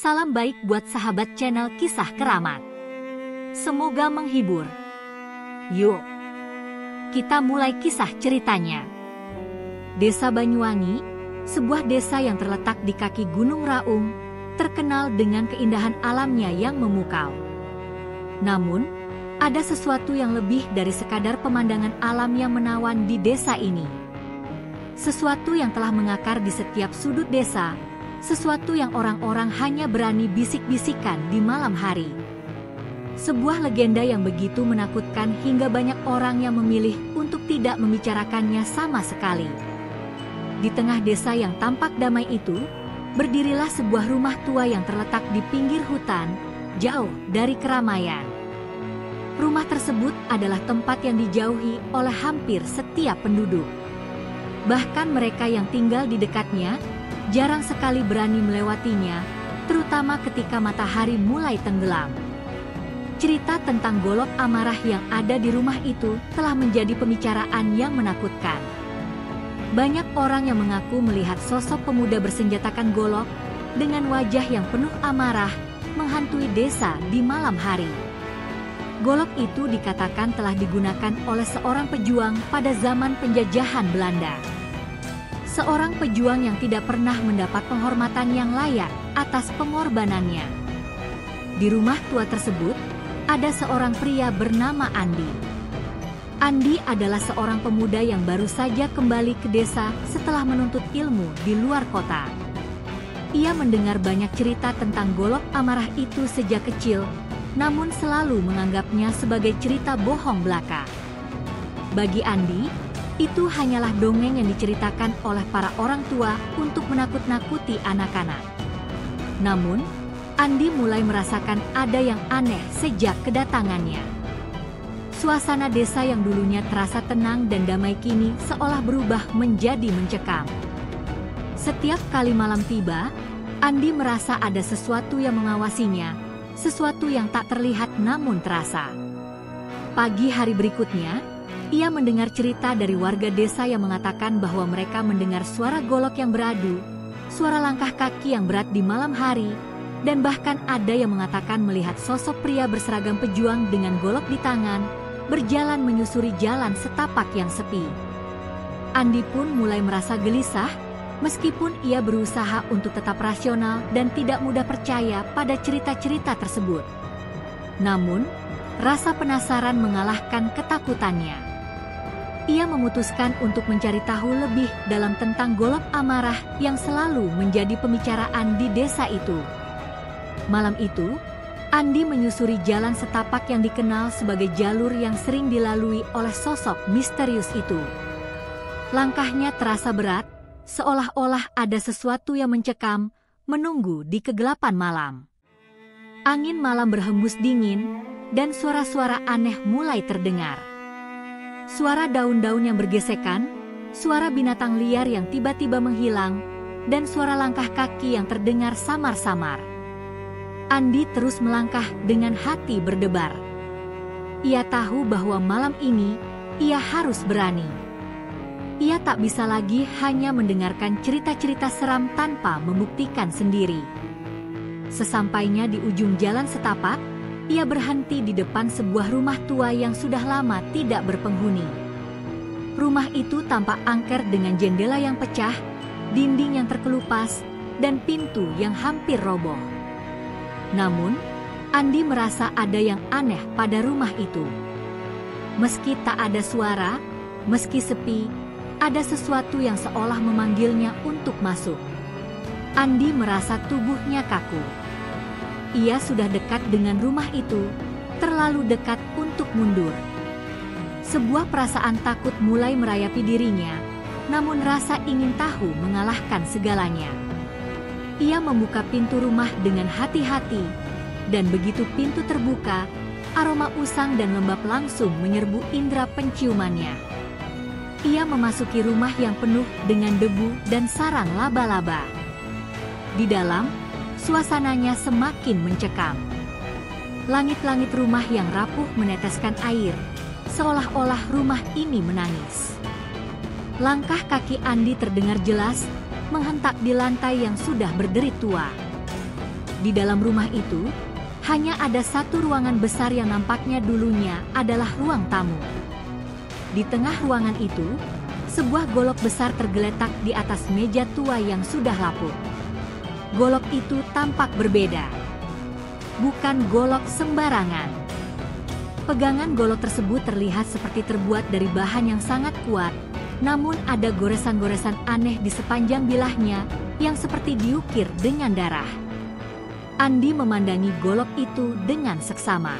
Salam baik buat sahabat channel Kisah Keramat. Semoga menghibur. Yuk, kita mulai kisah ceritanya. Desa Banyuwangi, sebuah desa yang terletak di kaki Gunung Raung, terkenal dengan keindahan alamnya yang memukau. Namun, ada sesuatu yang lebih dari sekadar pemandangan alam yang menawan di desa ini. Sesuatu yang telah mengakar di setiap sudut desa, sesuatu yang orang-orang hanya berani bisik-bisikan di malam hari. Sebuah legenda yang begitu menakutkan hingga banyak orang yang memilih untuk tidak membicarakannya sama sekali. Di tengah desa yang tampak damai itu, berdirilah sebuah rumah tua yang terletak di pinggir hutan, jauh dari keramaian. Rumah tersebut adalah tempat yang dijauhi oleh hampir setiap penduduk. Bahkan mereka yang tinggal di dekatnya jarang sekali berani melewatinya, terutama ketika matahari mulai tenggelam. Cerita tentang golok amarah yang ada di rumah itu telah menjadi pembicaraan yang menakutkan. Banyak orang yang mengaku melihat sosok pemuda bersenjatakan golok dengan wajah yang penuh amarah menghantui desa di malam hari. Golok itu dikatakan telah digunakan oleh seorang pejuang pada zaman penjajahan Belanda. Seorang pejuang yang tidak pernah mendapat penghormatan yang layak atas pengorbanannya. Di rumah tua tersebut, ada seorang pria bernama Andi. Andi adalah seorang pemuda yang baru saja kembali ke desa setelah menuntut ilmu di luar kota. Ia mendengar banyak cerita tentang golok amarah itu sejak kecil, namun selalu menganggapnya sebagai cerita bohong belaka. Bagi Andi, itu hanyalah dongeng yang diceritakan oleh para orang tua untuk menakut-nakuti anak-anak. Namun, Andi mulai merasakan ada yang aneh sejak kedatangannya. Suasana desa yang dulunya terasa tenang dan damai kini seolah berubah menjadi mencekam. Setiap kali malam tiba, Andi merasa ada sesuatu yang mengawasinya, sesuatu yang tak terlihat namun terasa. Pagi hari berikutnya, ia mendengar cerita dari warga desa yang mengatakan bahwa mereka mendengar suara golok yang beradu, suara langkah kaki yang berat di malam hari, dan bahkan ada yang mengatakan melihat sosok pria berseragam pejuang dengan golok di tangan, berjalan menyusuri jalan setapak yang sepi. Andi pun mulai merasa gelisah, meskipun ia berusaha untuk tetap rasional dan tidak mudah percaya pada cerita-cerita tersebut. Namun, rasa penasaran mengalahkan ketakutannya. Ia memutuskan untuk mencari tahu lebih dalam tentang golok amarah yang selalu menjadi pembicaraan di desa itu. Malam itu, Andi menyusuri jalan setapak yang dikenal sebagai jalur yang sering dilalui oleh sosok misterius itu. Langkahnya terasa berat, seolah-olah ada sesuatu yang mencekam, menunggu di kegelapan malam. Angin malam berhembus dingin, dan suara-suara aneh mulai terdengar. Suara daun-daun yang bergesekan, suara binatang liar yang tiba-tiba menghilang, dan suara langkah kaki yang terdengar samar-samar. Andi terus melangkah dengan hati berdebar. Ia tahu bahwa malam ini, ia harus berani. Ia tak bisa lagi hanya mendengarkan cerita-cerita seram tanpa membuktikan sendiri. Sesampainya di ujung jalan setapak, ia berhenti di depan sebuah rumah tua yang sudah lama tidak berpenghuni. Rumah itu tampak angker dengan jendela yang pecah, dinding yang terkelupas, dan pintu yang hampir roboh. Namun, Andi merasa ada yang aneh pada rumah itu. Meski tak ada suara, meski sepi, ada sesuatu yang seolah memanggilnya untuk masuk. Andi merasa tubuhnya kaku. Ia sudah dekat dengan rumah itu, terlalu dekat untuk mundur. Sebuah perasaan takut mulai merayapi dirinya, namun rasa ingin tahu mengalahkan segalanya. Ia membuka pintu rumah dengan hati-hati, dan begitu pintu terbuka, aroma usang dan lembab langsung menyerbu indera penciumannya. Ia memasuki rumah yang penuh dengan debu dan sarang laba-laba. Di dalam, suasananya semakin mencekam. Langit-langit rumah yang rapuh meneteskan air, seolah-olah rumah ini menangis. Langkah kaki Andi terdengar jelas, menghentak di lantai yang sudah berderit tua. Di dalam rumah itu, hanya ada satu ruangan besar yang nampaknya dulunya adalah ruang tamu. Di tengah ruangan itu, sebuah golok besar tergeletak di atas meja tua yang sudah lapuk. Golok itu tampak berbeda. Bukan golok sembarangan. Pegangan golok tersebut terlihat seperti terbuat dari bahan yang sangat kuat, namun ada goresan-goresan aneh di sepanjang bilahnya yang seperti diukir dengan darah. Andi memandangi golok itu dengan seksama.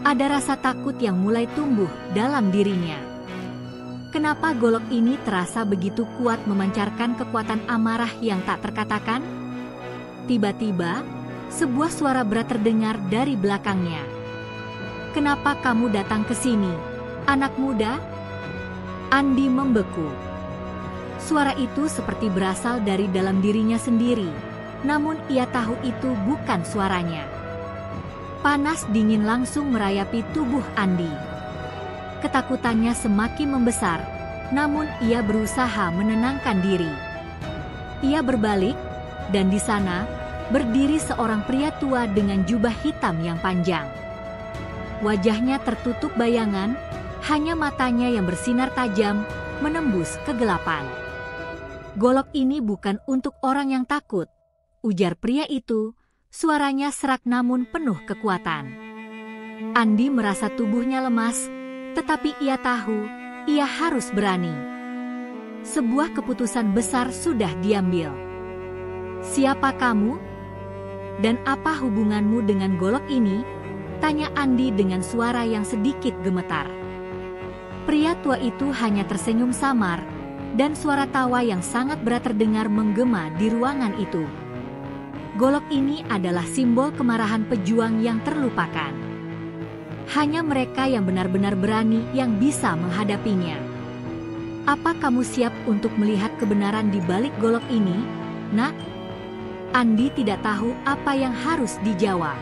Ada rasa takut yang mulai tumbuh dalam dirinya. Kenapa golok ini terasa begitu kuat memancarkan kekuatan amarah yang tak terkatakan? Tiba-tiba, sebuah suara berat terdengar dari belakangnya. "Kenapa kamu datang ke sini, anak muda?" Andi membeku. Suara itu seperti berasal dari dalam dirinya sendiri. Namun ia tahu itu bukan suaranya. Panas dingin langsung merayapi tubuh Andi. Ketakutannya semakin membesar, namun ia berusaha menenangkan diri. Ia berbalik, dan di sana berdiri seorang pria tua dengan jubah hitam yang panjang. Wajahnya tertutup bayangan, hanya matanya yang bersinar tajam menembus kegelapan. "Golok ini bukan untuk orang yang takut," ujar pria itu, suaranya serak namun penuh kekuatan. Andi merasa tubuhnya lemas, tetapi ia tahu ia harus berani. Sebuah keputusan besar sudah diambil. "Siapa kamu? Dan apa hubunganmu dengan golok ini?" tanya Andi dengan suara yang sedikit gemetar. Pria tua itu hanya tersenyum samar, dan suara tawa yang sangat berat terdengar menggema di ruangan itu. Golok ini adalah simbol kemarahan pejuang yang terlupakan. Hanya mereka yang benar-benar berani yang bisa menghadapinya. "Apa kamu siap untuk melihat kebenaran di balik golok ini, nak?" Andi tidak tahu apa yang harus dijawab.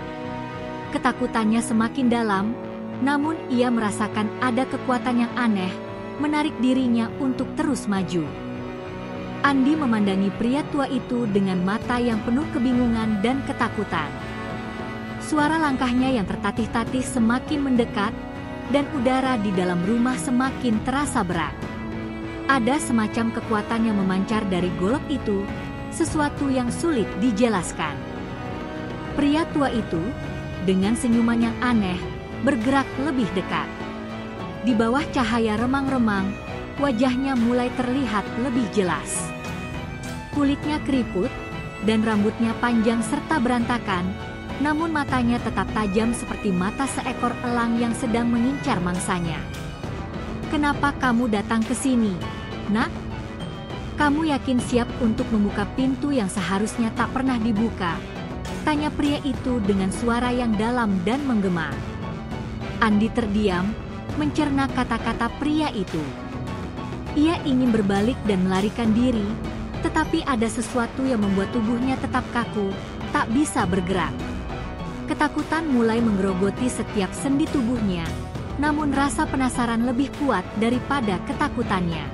Ketakutannya semakin dalam, namun ia merasakan ada kekuatan yang aneh, menarik dirinya untuk terus maju. Andi memandangi pria tua itu dengan mata yang penuh kebingungan dan ketakutan. Suara langkahnya yang tertatih-tatih semakin mendekat, dan udara di dalam rumah semakin terasa berat. Ada semacam kekuatan yang memancar dari golok itu, sesuatu yang sulit dijelaskan. Pria tua itu, dengan senyuman yang aneh, bergerak lebih dekat. Di bawah cahaya remang-remang, wajahnya mulai terlihat lebih jelas. Kulitnya keriput, dan rambutnya panjang serta berantakan, namun matanya tetap tajam seperti mata seekor elang yang sedang mengincar mangsanya. "Kenapa kamu datang ke sini, nak? Kamu yakin siap untuk membuka pintu yang seharusnya tak pernah dibuka?" tanya pria itu dengan suara yang dalam dan menggema. Andi terdiam, mencerna kata-kata pria itu. Ia ingin berbalik dan melarikan diri, tetapi ada sesuatu yang membuat tubuhnya tetap kaku, tak bisa bergerak. Ketakutan mulai menggerogoti setiap sendi tubuhnya, namun rasa penasaran lebih kuat daripada ketakutannya.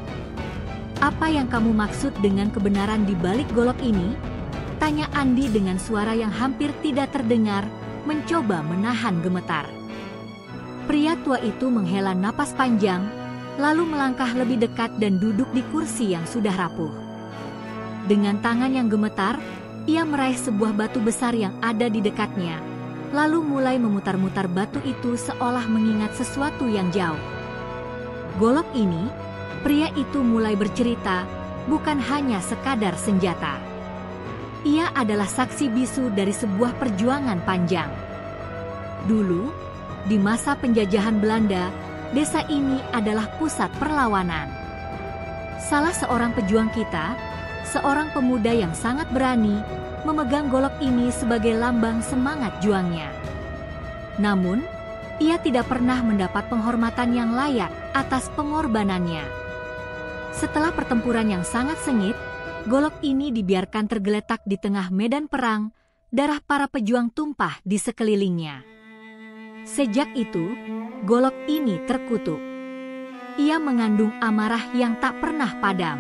"Apa yang kamu maksud dengan kebenaran di balik golok ini?" tanya Andi dengan suara yang hampir tidak terdengar, mencoba menahan gemetar. Pria tua itu menghela napas panjang, lalu melangkah lebih dekat dan duduk di kursi yang sudah rapuh. Dengan tangan yang gemetar, ia meraih sebuah batu besar yang ada di dekatnya, lalu mulai memutar-mutar batu itu seolah mengingat sesuatu yang jauh. Golok ini, pria itu mulai bercerita, bukan hanya sekadar senjata. Ia adalah saksi bisu dari sebuah perjuangan panjang. Dulu, di masa penjajahan Belanda, desa ini adalah pusat perlawanan. Salah seorang pejuang kita, seorang pemuda yang sangat berani, memegang golok ini sebagai lambang semangat juangnya. Namun, ia tidak pernah mendapat penghormatan yang layak atas pengorbanannya. Setelah pertempuran yang sangat sengit, golok ini dibiarkan tergeletak di tengah medan perang, darah para pejuang tumpah di sekelilingnya. Sejak itu, golok ini terkutuk. Ia mengandung amarah yang tak pernah padam.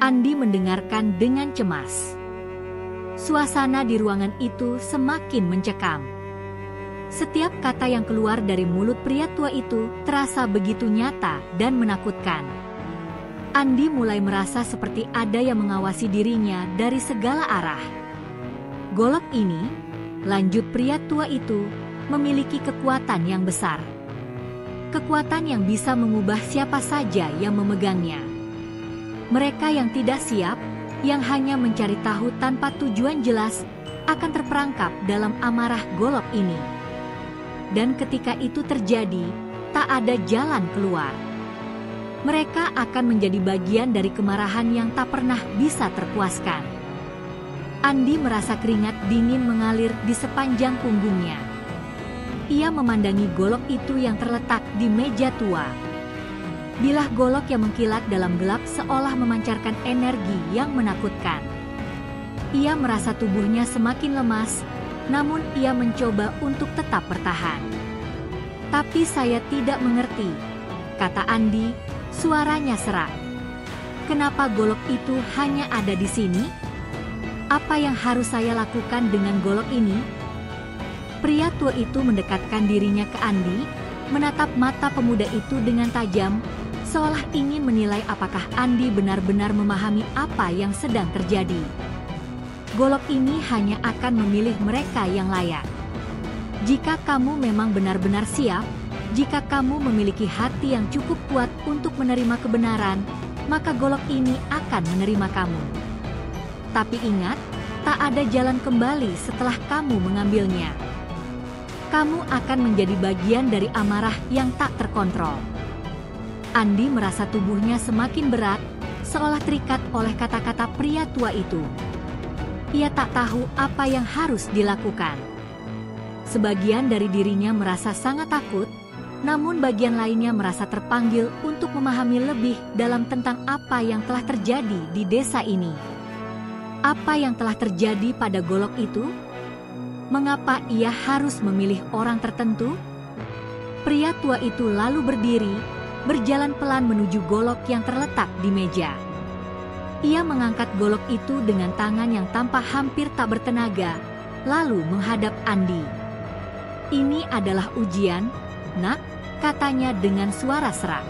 Andi mendengarkan dengan cemas. Suasana di ruangan itu semakin mencekam. Setiap kata yang keluar dari mulut pria tua itu terasa begitu nyata dan menakutkan. Andi mulai merasa seperti ada yang mengawasi dirinya dari segala arah. Golok ini, lanjut pria tua itu, memiliki kekuatan yang besar. Kekuatan yang bisa mengubah siapa saja yang memegangnya. Mereka yang tidak siap, yang hanya mencari tahu tanpa tujuan jelas, akan terperangkap dalam amarah golok ini. Dan ketika itu terjadi, tak ada jalan keluar. Mereka akan menjadi bagian dari kemarahan yang tak pernah bisa terpuaskan. Andi merasa keringat dingin mengalir di sepanjang punggungnya. Ia memandangi golok itu yang terletak di meja tua. Bilah golok yang mengkilat dalam gelap seolah memancarkan energi yang menakutkan. Ia merasa tubuhnya semakin lemas, namun ia mencoba untuk tetap bertahan. "Tapi saya tidak mengerti," kata Andi, suaranya serak. "Kenapa golok itu hanya ada di sini? Apa yang harus saya lakukan dengan golok ini?" Pria tua itu mendekatkan dirinya ke Andi, menatap mata pemuda itu dengan tajam, seolah ingin menilai apakah Andi benar-benar memahami apa yang sedang terjadi. Golok ini hanya akan memilih mereka yang layak. Jika kamu memang benar-benar siap, jika kamu memiliki hati yang cukup kuat untuk menerima kebenaran, maka golok ini akan menerima kamu. Tapi ingat, tak ada jalan kembali setelah kamu mengambilnya. Kamu akan menjadi bagian dari amarah yang tak terkontrol. Andi merasa tubuhnya semakin berat, seolah terikat oleh kata-kata pria tua itu. Ia tak tahu apa yang harus dilakukan. Sebagian dari dirinya merasa sangat takut, namun bagian lainnya merasa terpanggil untuk memahami lebih dalam tentang apa yang telah terjadi di desa ini. Apa yang telah terjadi pada golok itu? Mengapa ia harus memilih orang tertentu? Pria tua itu lalu berdiri, berjalan pelan menuju golok yang terletak di meja. Ia mengangkat golok itu dengan tangan yang tampak hampir tak bertenaga, lalu menghadap Andi. "Ini adalah ujian, Nak," katanya dengan suara serak.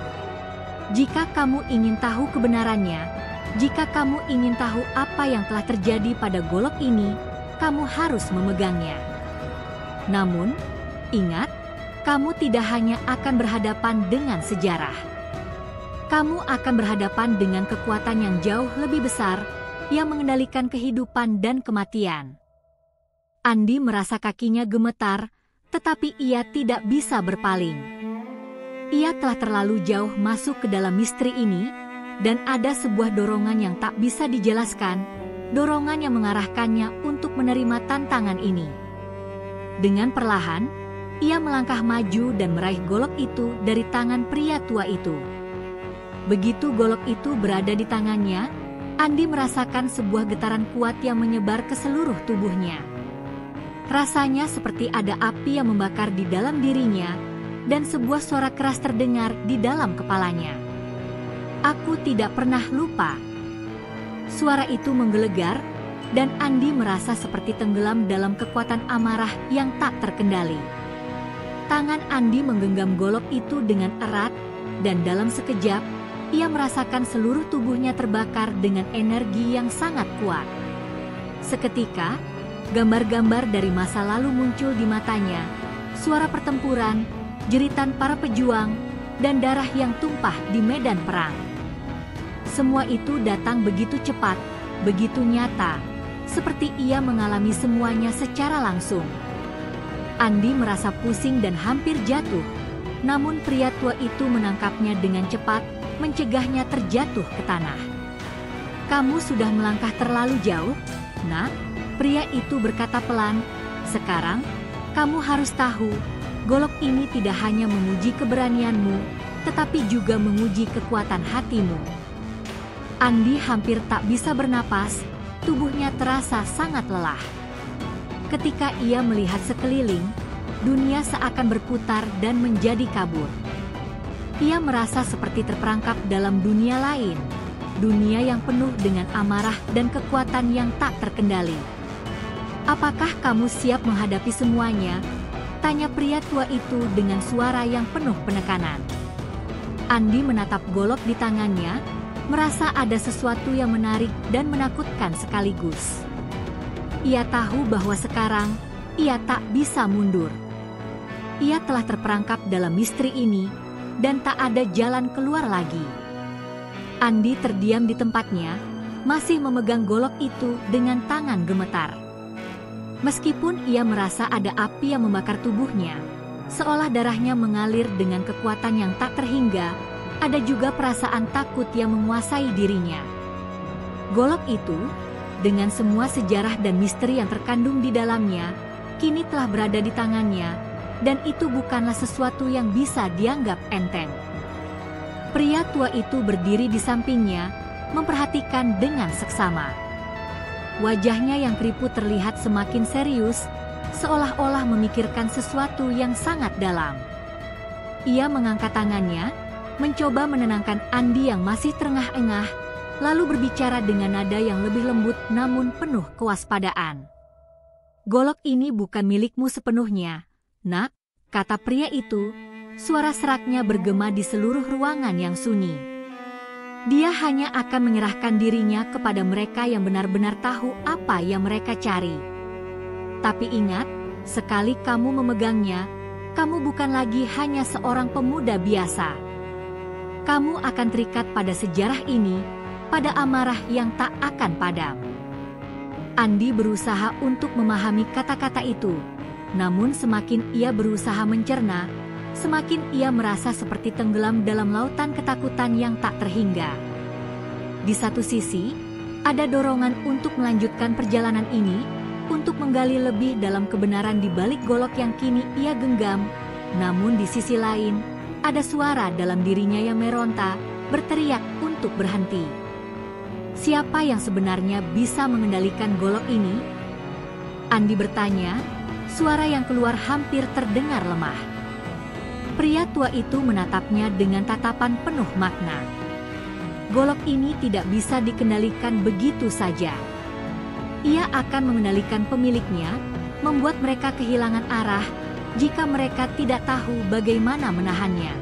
"Jika kamu ingin tahu kebenarannya, jika kamu ingin tahu apa yang telah terjadi pada golok ini, kamu harus memegangnya. Namun, ingat, kamu tidak hanya akan berhadapan dengan sejarah. Kamu akan berhadapan dengan kekuatan yang jauh lebih besar, yang mengendalikan kehidupan dan kematian." Andi merasa kakinya gemetar, tetapi ia tidak bisa berpaling. Ia telah terlalu jauh masuk ke dalam misteri ini, dan ada sebuah dorongan yang tak bisa dijelaskan, dorongan yang mengarahkannya untuk menerima tantangan ini. Dengan perlahan, ia melangkah maju dan meraih golok itu dari tangan pria tua itu. Begitu golok itu berada di tangannya, Andi merasakan sebuah getaran kuat yang menyebar ke seluruh tubuhnya. Rasanya seperti ada api yang membakar di dalam dirinya, dan sebuah suara keras terdengar di dalam kepalanya. "Aku tidak pernah lupa." Suara itu menggelegar, dan Andi merasa seperti tenggelam dalam kekuatan amarah yang tak terkendali. Tangan Andi menggenggam golok itu dengan erat, dan dalam sekejap, ia merasakan seluruh tubuhnya terbakar dengan energi yang sangat kuat. Seketika, gambar-gambar dari masa lalu muncul di matanya, suara pertempuran, jeritan para pejuang, dan darah yang tumpah di medan perang. Semua itu datang begitu cepat, begitu nyata, seperti ia mengalami semuanya secara langsung. Andi merasa pusing dan hampir jatuh, namun pria tua itu menangkapnya dengan cepat, mencegahnya terjatuh ke tanah. "Kamu sudah melangkah terlalu jauh, Nak," pria itu berkata pelan. "Sekarang, kamu harus tahu, golok ini tidak hanya menguji keberanianmu, tetapi juga menguji kekuatan hatimu." Andi hampir tak bisa bernapas, tubuhnya terasa sangat lelah. Ketika ia melihat sekeliling, dunia seakan berputar dan menjadi kabur. Ia merasa seperti terperangkap dalam dunia lain, dunia yang penuh dengan amarah dan kekuatan yang tak terkendali. Apakah kamu siap menghadapi semuanya? Tanya pria tua itu dengan suara yang penuh penekanan. Andi menatap golok di tangannya, merasa ada sesuatu yang menarik dan menakutkan sekaligus. Ia tahu bahwa sekarang, ia tak bisa mundur. Ia telah terperangkap dalam misteri ini, dan tak ada jalan keluar lagi. Andi terdiam di tempatnya, masih memegang golok itu dengan tangan gemetar. Meskipun ia merasa ada api yang membakar tubuhnya, seolah darahnya mengalir dengan kekuatan yang tak terhingga, ada juga perasaan takut yang menguasai dirinya. Golok itu, dengan semua sejarah dan misteri yang terkandung di dalamnya, kini telah berada di tangannya, dan itu bukanlah sesuatu yang bisa dianggap enteng. Pria tua itu berdiri di sampingnya, memperhatikan dengan seksama. Wajahnya yang keriput terlihat semakin serius, seolah-olah memikirkan sesuatu yang sangat dalam. Ia mengangkat tangannya, mencoba menenangkan Andi yang masih terengah-engah, lalu berbicara dengan nada yang lebih lembut namun penuh kewaspadaan. "Golok ini bukan milikmu sepenuhnya, Nak," kata pria itu, suara seraknya bergema di seluruh ruangan yang sunyi. Dia hanya akan menyerahkan dirinya kepada mereka yang benar-benar tahu apa yang mereka cari. Tapi ingat, sekali kamu memegangnya, kamu bukan lagi hanya seorang pemuda biasa. Kamu akan terikat pada sejarah ini, pada amarah yang tak akan padam. Andi berusaha untuk memahami kata-kata itu, namun semakin ia berusaha mencerna, semakin ia merasa seperti tenggelam dalam lautan ketakutan yang tak terhingga. Di satu sisi, ada dorongan untuk melanjutkan perjalanan ini, untuk menggali lebih dalam kebenaran di balik golok yang kini ia genggam, namun di sisi lain, ada suara dalam dirinya yang meronta, berteriak untuk berhenti. Siapa yang sebenarnya bisa mengendalikan golok ini? Andi bertanya, suara yang keluar hampir terdengar lemah. Pria tua itu menatapnya dengan tatapan penuh makna. Golok ini tidak bisa dikendalikan begitu saja. Ia akan mengendalikan pemiliknya, membuat mereka kehilangan arah, jika mereka tidak tahu bagaimana menahannya.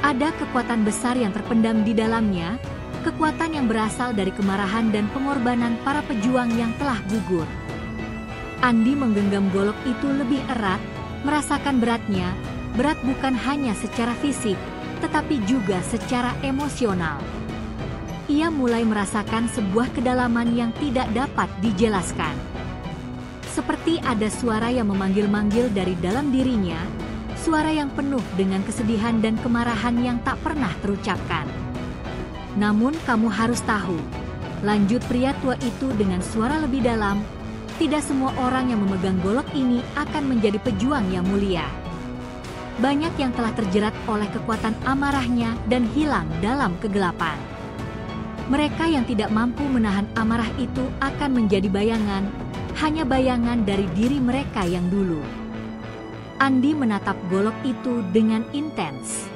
Ada kekuatan besar yang terpendam di dalamnya, kekuatan yang berasal dari kemarahan dan pengorbanan para pejuang yang telah gugur. Andi menggenggam golok itu lebih erat, merasakan beratnya, berat bukan hanya secara fisik, tetapi juga secara emosional. Ia mulai merasakan sebuah kedalaman yang tidak dapat dijelaskan. Seperti ada suara yang memanggil-manggil dari dalam dirinya, suara yang penuh dengan kesedihan dan kemarahan yang tak pernah terucapkan. "Namun kamu harus tahu," lanjut pria tua itu dengan suara lebih dalam, "tidak semua orang yang memegang golok ini akan menjadi pejuang yang mulia. Banyak yang telah terjerat oleh kekuatan amarahnya dan hilang dalam kegelapan. Mereka yang tidak mampu menahan amarah itu akan menjadi bayangan, hanya bayangan dari diri mereka yang dulu." Andi menatap golok itu dengan intens.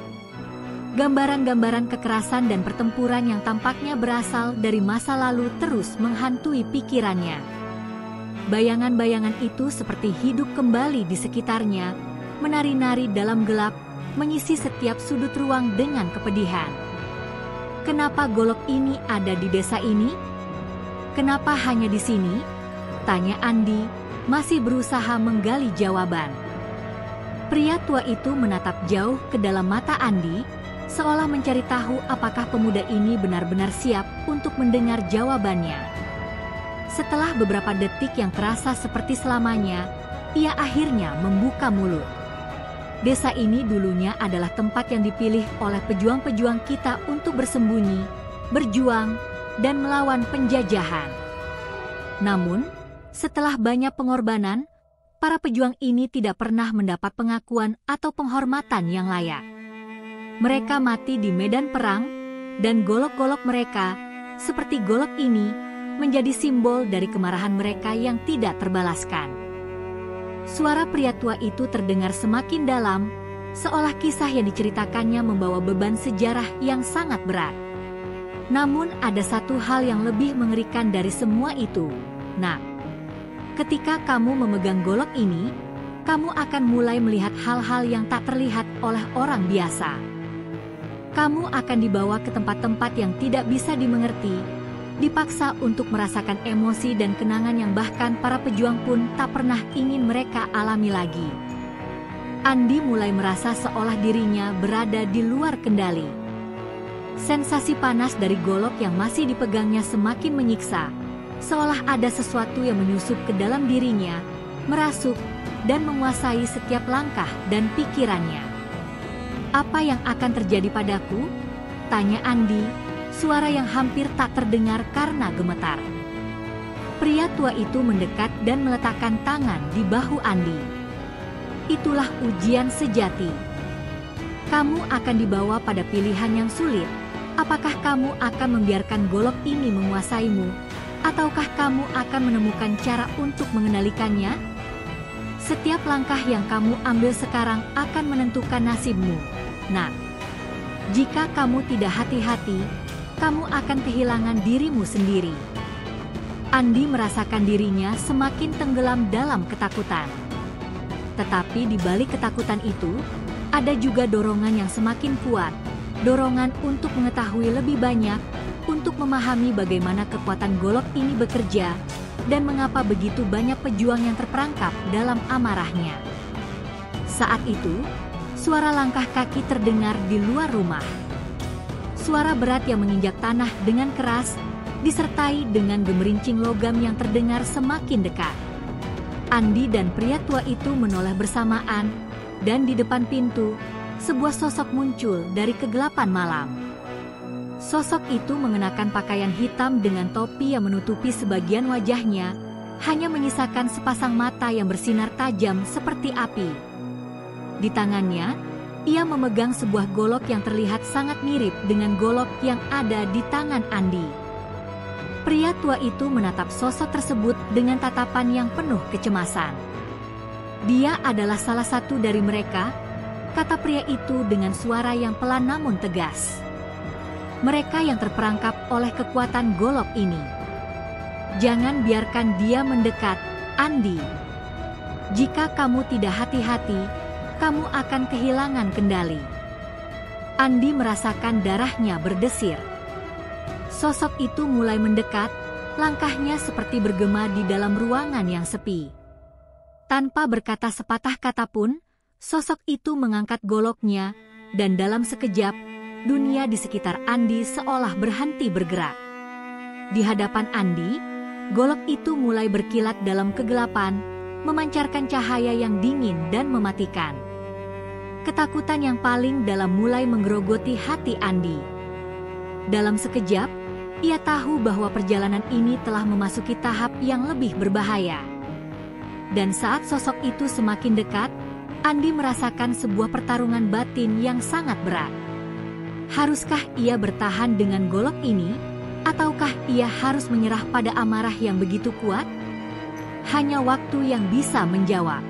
Gambaran-gambaran kekerasan dan pertempuran yang tampaknya berasal dari masa lalu terus menghantui pikirannya. Bayangan-bayangan itu seperti hidup kembali di sekitarnya, menari-nari dalam gelap, mengisi setiap sudut ruang dengan kepedihan. "Kenapa golok ini ada di desa ini? Kenapa hanya di sini?" tanya Andi, masih berusaha menggali jawaban. Pria tua itu menatap jauh ke dalam mata Andi, seolah mencari tahu apakah pemuda ini benar-benar siap untuk mendengar jawabannya. Setelah beberapa detik yang terasa seperti selamanya, ia akhirnya membuka mulut. "Desa ini dulunya adalah tempat yang dipilih oleh pejuang-pejuang kita untuk bersembunyi, berjuang, dan melawan penjajahan. Namun, setelah banyak pengorbanan, para pejuang ini tidak pernah mendapat pengakuan atau penghormatan yang layak. Mereka mati di medan perang, dan golok-golok mereka, seperti golok ini, menjadi simbol dari kemarahan mereka yang tidak terbalaskan." Suara pria tua itu terdengar semakin dalam, seolah kisah yang diceritakannya membawa beban sejarah yang sangat berat. Namun ada satu hal yang lebih mengerikan dari semua itu, Nak. Ketika kamu memegang golok ini, kamu akan mulai melihat hal-hal yang tak terlihat oleh orang biasa. Kamu akan dibawa ke tempat-tempat yang tidak bisa dimengerti, dipaksa untuk merasakan emosi dan kenangan yang bahkan para pejuang pun tak pernah ingin mereka alami lagi. Andi mulai merasa seolah dirinya berada di luar kendali. Sensasi panas dari golok yang masih dipegangnya semakin menyiksa, seolah ada sesuatu yang menyusup ke dalam dirinya, merasuk, dan menguasai setiap langkah dan pikirannya. "Apa yang akan terjadi padaku?" tanya Andi, suara yang hampir tak terdengar karena gemetar. Pria tua itu mendekat dan meletakkan tangan di bahu Andi. "Itulah ujian sejati. Kamu akan dibawa pada pilihan yang sulit. Apakah kamu akan membiarkan golok ini menguasaimu, ataukah kamu akan menemukan cara untuk mengendalikannya? Setiap langkah yang kamu ambil sekarang akan menentukan nasibmu, nak. Jika kamu tidak hati-hati, kamu akan kehilangan dirimu sendiri." Andi merasakan dirinya semakin tenggelam dalam ketakutan. Tetapi di balik ketakutan itu, ada juga dorongan yang semakin kuat, dorongan untuk mengetahui lebih banyak, untuk memahami bagaimana kekuatan golok ini bekerja, dan mengapa begitu banyak pejuang yang terperangkap dalam amarahnya. Saat itu, suara langkah kaki terdengar di luar rumah. Suara berat yang menginjak tanah dengan keras, disertai dengan gemerincing logam yang terdengar semakin dekat. Andi dan pria tua itu menoleh bersamaan, dan di depan pintu, sebuah sosok muncul dari kegelapan malam. Sosok itu mengenakan pakaian hitam dengan topi yang menutupi sebagian wajahnya, hanya menyisakan sepasang mata yang bersinar tajam seperti api. Di tangannya, ia memegang sebuah golok yang terlihat sangat mirip dengan golok yang ada di tangan Andi. Pria tua itu menatap sosok tersebut dengan tatapan yang penuh kecemasan. "Dia adalah salah satu dari mereka," kata pria itu dengan suara yang pelan namun tegas. "Mereka yang terperangkap oleh kekuatan golok ini. Jangan biarkan dia mendekat, Andi. Jika kamu tidak hati-hati, kamu akan kehilangan kendali." Andi merasakan darahnya berdesir. Sosok itu mulai mendekat, langkahnya seperti bergema di dalam ruangan yang sepi. Tanpa berkata sepatah kata pun, sosok itu mengangkat goloknya, dan dalam sekejap, dunia di sekitar Andi seolah berhenti bergerak. Di hadapan Andi, golok itu mulai berkilat dalam kegelapan, memancarkan cahaya yang dingin dan mematikan. Ketakutan yang paling dalam mulai menggerogoti hati Andi. Dalam sekejap, ia tahu bahwa perjalanan ini telah memasuki tahap yang lebih berbahaya. Dan saat sosok itu semakin dekat, Andi merasakan sebuah pertarungan batin yang sangat berat. Haruskah ia bertahan dengan golok ini, ataukah ia harus menyerah pada amarah yang begitu kuat? Hanya waktu yang bisa menjawab.